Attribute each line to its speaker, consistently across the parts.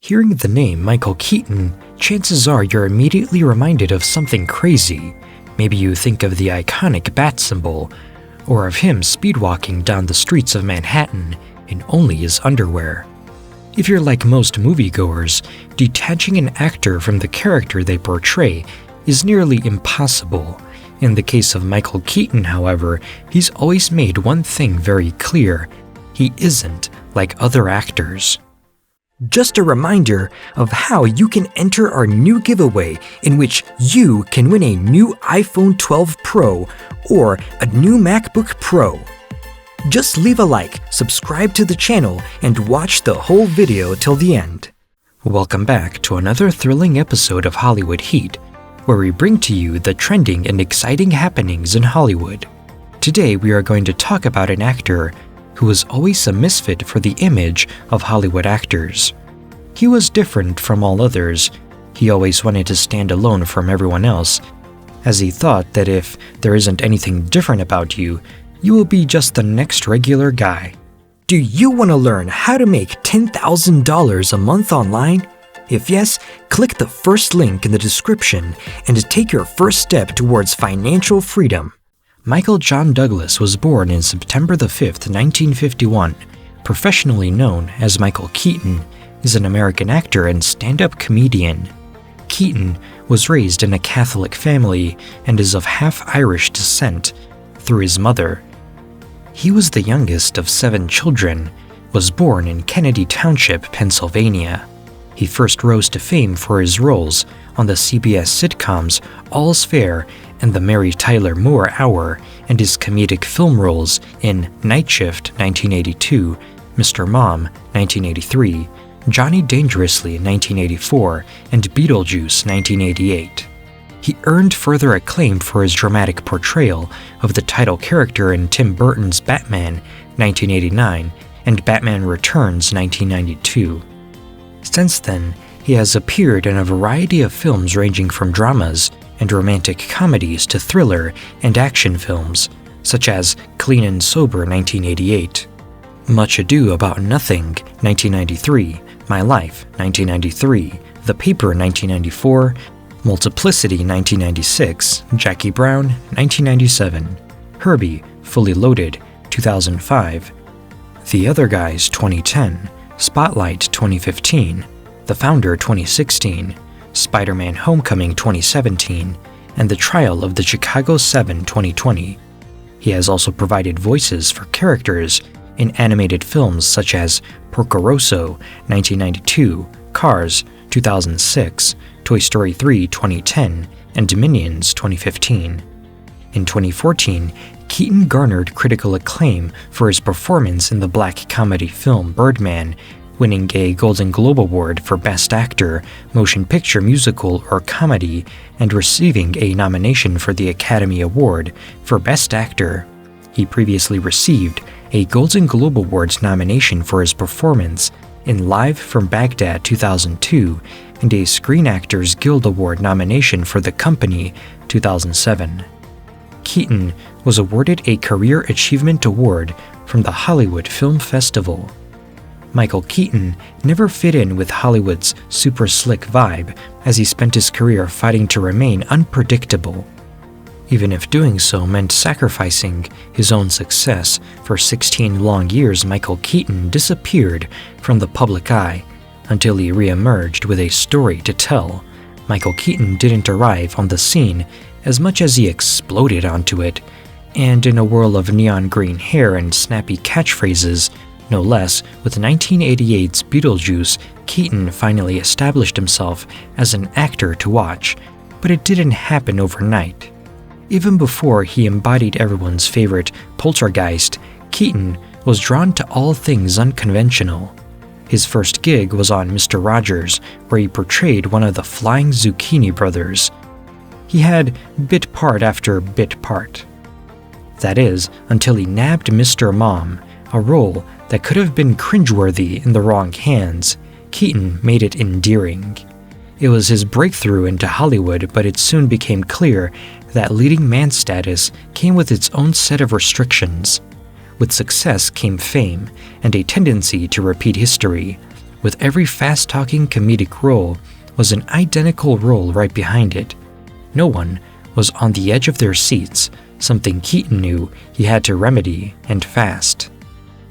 Speaker 1: Hearing the name Michael Keaton, chances are you're immediately reminded of something crazy. Maybe you think of the iconic bat symbol, or of him speedwalking down the streets of Manhattan in only his underwear. If you're like most moviegoers, detaching an actor from the character they portray is nearly impossible. In the case of Michael Keaton, however, he's always made one thing very clear: he isn't like other actors. Just a reminder of how you can enter our new giveaway, in which you can win a new iPhone 12 Pro or a new MacBook Pro. Just leave a like, subscribe to the channel, and watch the whole video till the end. Welcome back to another thrilling episode of Hollywood Heat, where we bring to you the trending and exciting happenings in Hollywood. Today we are going to talk about an actor who was always a misfit for the image of Hollywood actors. He was different from all others. He always wanted to stand alone from everyone else, as he thought that if there isn't anything different about you, you will be just the next regular guy. Do you want to learn how to make $10,000 a month online? If yes, click the first link in the description and take your first step towards financial freedom. Michael John Douglas was born on September 5, 1951. Professionally known as Michael Keaton, is an American actor and stand-up comedian. Keaton was raised in a Catholic family and is of half-Irish descent through his mother. He was the youngest of 7 children, was born in Kennedy Township, Pennsylvania. He first rose to fame for his roles on the CBS sitcoms All's Fair and The Mary Tyler Moore Hour, and his comedic film roles in Night Shift 1982, Mr. Mom 1983, Johnny Dangerously 1984, and Beetlejuice 1988. He earned further acclaim for his dramatic portrayal of the title character in Tim Burton's Batman 1989 and Batman Returns 1992. Since then, he has appeared in a variety of films ranging from dramas and romantic comedies to thriller and action films, such as Clean and Sober 1988, Much Ado About Nothing 1993, My Life 1993, The Paper 1994, Multiplicity 1996, Jackie Brown 1997, Herbie Fully Loaded 2005, The Other Guys 2010, Spotlight 2015, The Founder 2016, Spider-Man Homecoming 2017, and The Trial of the Chicago 7 2020. He has also provided voices for characters in animated films such as Porco Rosso 1992, Cars 2006, Toy Story 3 2010, and Minions 2015. In 2014, Keaton garnered critical acclaim for his performance in the black comedy film Birdman, winning a Golden Globe Award for Best Actor, Motion Picture Musical or Comedy, and receiving a nomination for the Academy Award for Best Actor. He previously received a Golden Globe Awards nomination for his performance in Live from Baghdad 2002 and a Screen Actors Guild Award nomination for The Company 2007. Keaton was awarded a Career Achievement Award from the Hollywood Film Festival. Michael Keaton never fit in with Hollywood's super slick vibe, as he spent his career fighting to remain unpredictable. Even if doing so meant sacrificing his own success, for 16 long years Michael Keaton disappeared from the public eye until he re-emerged with a story to tell. Michael Keaton didn't arrive on the scene as much as he exploded onto it, and in a whirl of neon green hair and snappy catchphrases, no less, with 1988's Beetlejuice, Keaton finally established himself as an actor to watch, but it didn't happen overnight. Even before he embodied everyone's favorite poltergeist, Keaton was drawn to all things unconventional. His first gig was on Mr. Rogers, where he portrayed one of the Flying Zucchini Brothers. He had bit part after bit part. That is, until he nabbed Mr. Mom, a role that could have been cringeworthy in the wrong hands. Keaton made it endearing. It was his breakthrough into Hollywood, but it soon became clear that leading man status came with its own set of restrictions. With success came fame and a tendency to repeat history. with every fast-talking comedic role was an identical role right behind it. No one was on the edge of their seats, something Keaton knew he had to remedy, and fast.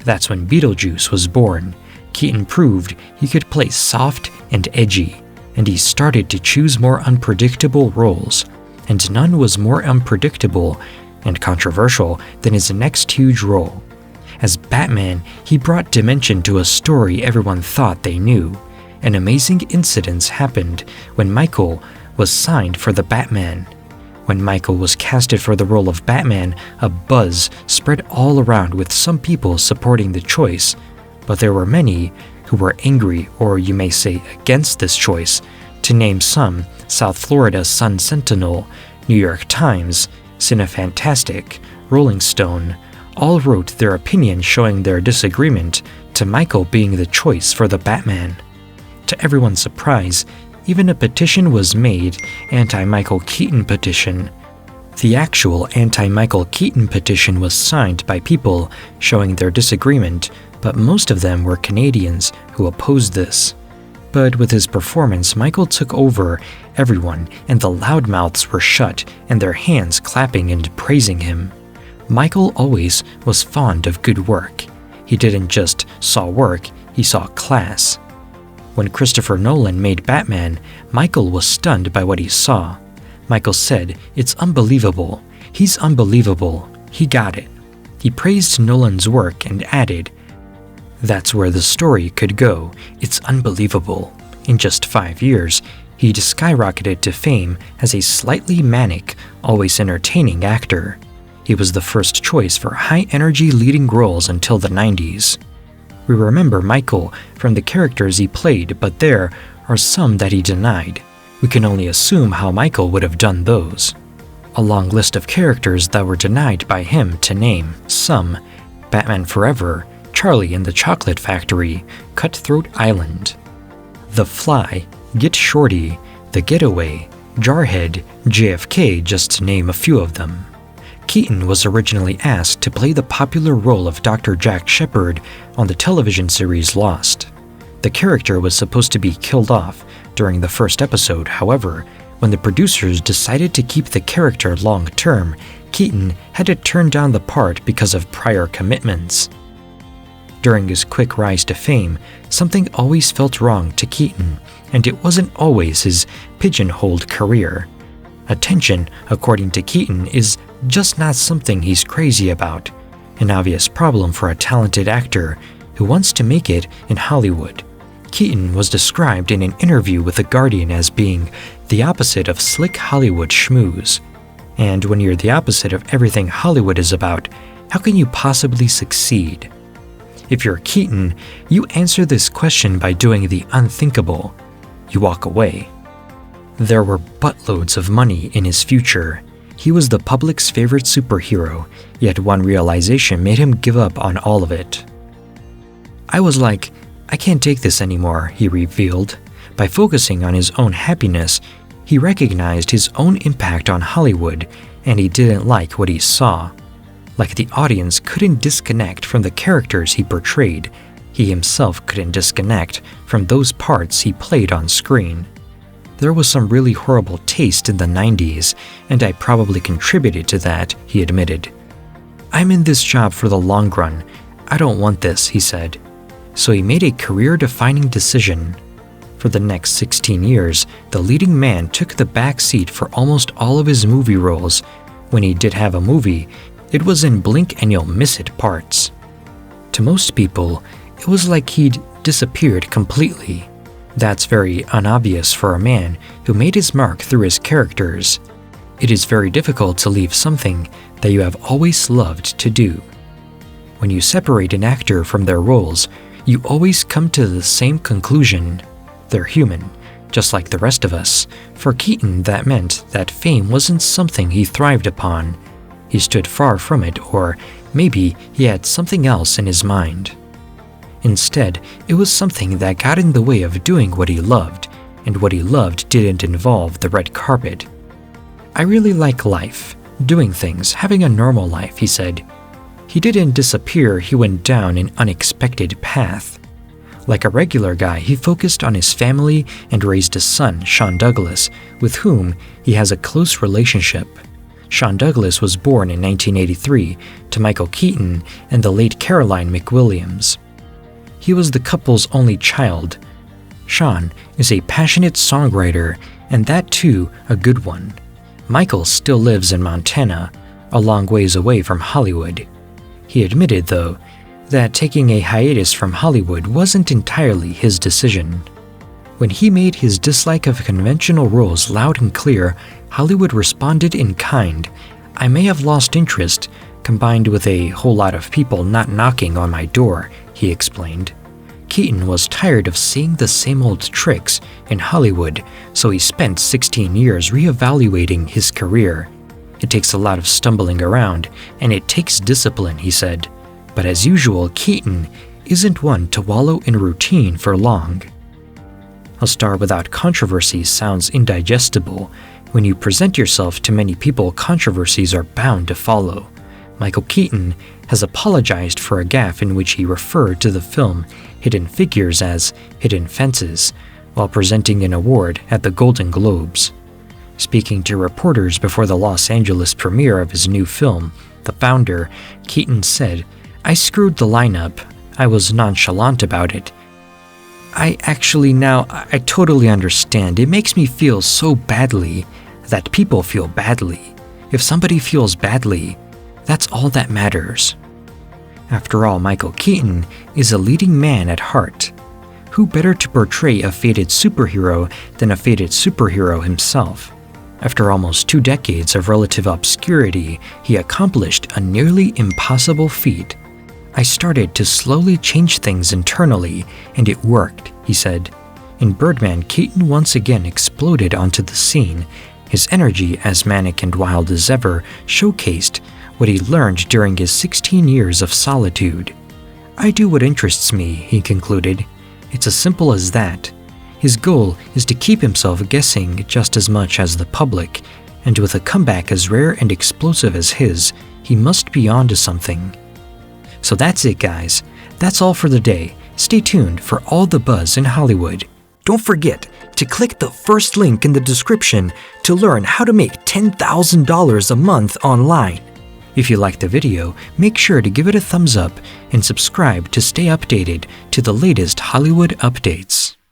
Speaker 1: That's when Beetlejuice was born. Keaton proved he could play soft and edgy, and he started to choose more unpredictable roles, and none was more unpredictable and controversial than his next huge role. As Batman, he brought dimension to a story everyone thought they knew. An amazing incident happened when Michael was signed for the Batman. When Michael was casted for the role of Batman, a buzz spread all around with some people supporting the choice, but there were many who were angry, or you may say against this choice. To name some, South Florida Sun Sentinel, New York Times, Cinefantastic, Rolling Stone, all wrote their opinion showing their disagreement to Michael being the choice for the Batman. To everyone's surprise, even a petition was made, Anti-Michael Keaton petition. The actual Anti-Michael Keaton petition was signed by people showing their disagreement, but most of them were Canadians who opposed this. But with his performance, Michael took over everyone, and the loudmouths were shut and their hands clapping and praising him. Michael always was fond of good work. He didn't just saw work, he saw class. When Christopher Nolan made Batman, Michael was stunned by what he saw. Michael said, "It's unbelievable. He's unbelievable. He got it." He praised Nolan's work and added, "That's where the story could go. It's unbelievable." In just 5 years, he skyrocketed to fame as a slightly manic, always entertaining actor. He was the first choice for high-energy leading roles until the 90s. We remember Michael from the characters he played, but there are some that he denied. We can only assume how Michael would have done those. A long list of characters that were denied by him, to name some: Batman Forever, Charlie and the Chocolate Factory, Cutthroat Island, The Fly, Get Shorty, The Getaway, Jarhead, JFK, just to name a few of them. Keaton was originally asked to play the popular role of Dr. Jack Shephard on the television series Lost. The character was supposed to be killed off during the first episode. However, when the producers decided to keep the character long-term, Keaton had to turn down the part because of prior commitments. During his quick rise to fame, something always felt wrong to Keaton, and it wasn't always his pigeonholed career. Attention, according to Keaton, is just not something he's crazy about, an obvious problem for a talented actor who wants to make it in Hollywood. Keaton was described in an interview with The Guardian as being the opposite of slick Hollywood schmooze. And when you're the opposite of everything Hollywood is about, how can you possibly succeed? If you're Keaton, you answer this question by doing the unthinkable. You walk away. There were buttloads of money in his future. He was the public's favorite superhero, yet one realization made him give up on all of it. "I was like, I can't take this anymore," he revealed. By focusing on his own happiness, he recognized his own impact on Hollywood, and he didn't like what he saw. Like the audience couldn't disconnect from the characters he portrayed, he himself couldn't disconnect from those parts he played on screen. There was some really horrible taste in the 90s, and I probably contributed to that, he admitted. "I'm in this job for the long run. I don't want this," he said. So he made a career-defining decision. For the next 16 years, the leading man took the back seat for almost all of his movie roles. When he did have a movie, it was in blink and you'll miss it parts. To most people, it was like he'd disappeared completely. That's very unobvious for a man who made his mark through his characters. It is very difficult to leave something that you have always loved to do. When you separate an actor from their roles, you always come to the same conclusion. They're human, just like the rest of us. For Keaton, that meant that fame wasn't something he thrived upon. He stood far from it, or maybe he had something else in his mind. Instead, it was something that got in the way of doing what he loved, and what he loved didn't involve the red carpet. "I really like life, doing things, having a normal life," he said. He didn't disappear, he went down an unexpected path. Like a regular guy, he focused on his family and raised a son, Sean Douglas, with whom he has a close relationship. Sean Douglas was born in 1983 to Michael Keaton and the late Caroline McWilliams. He was the couple's only child. Sean is a passionate songwriter, and that too a good one. Michael still lives in Montana, a long ways away from Hollywood. He admitted, though, that taking a hiatus from Hollywood wasn't entirely his decision. When he made his dislike of conventional roles loud and clear, Hollywood responded in kind. "I may have lost interest, combined with a whole lot of people not knocking on my door," he explained. Keaton was tired of seeing the same old tricks in Hollywood, so he spent 16 years reevaluating his career. "It takes a lot of stumbling around, and it takes discipline," he said. But as usual, Keaton isn't one to wallow in routine for long. A star without controversy sounds indigestible. When you present yourself to many people, controversies are bound to follow. Michael Keaton has apologized for a gaffe in which he referred to the film Hidden Figures as Hidden Fences while presenting an award at the Golden Globes. Speaking to reporters before the Los Angeles premiere of his new film, The Founder, Keaton said, "I screwed the lineup. I was nonchalant about it. I totally understand. It makes me feel so badly that people feel badly. If somebody feels badly, that's all that matters." After all, Michael Keaton is a leading man at heart. Who better to portray a faded superhero than a faded superhero himself? After almost 2 decades of relative obscurity, he accomplished a nearly impossible feat. "I started to slowly change things internally, and it worked," he said. In Birdman, Keaton once again exploded onto the scene. His energy, as manic and wild as ever, showcased what he learned during his 16 years of solitude. "I do what interests me," he concluded. It's as simple as that. His goal is to keep himself guessing just as much as the public, and with a comeback as rare and explosive as his, he must be onto something. So that's it, guys. That's all for the day. Stay tuned for all the buzz in Hollywood. Don't forget to click the first link in the description to learn how to make $10,000 a month online. If you liked the video, make sure to give it a thumbs up and subscribe to stay updated to the latest Hollywood updates.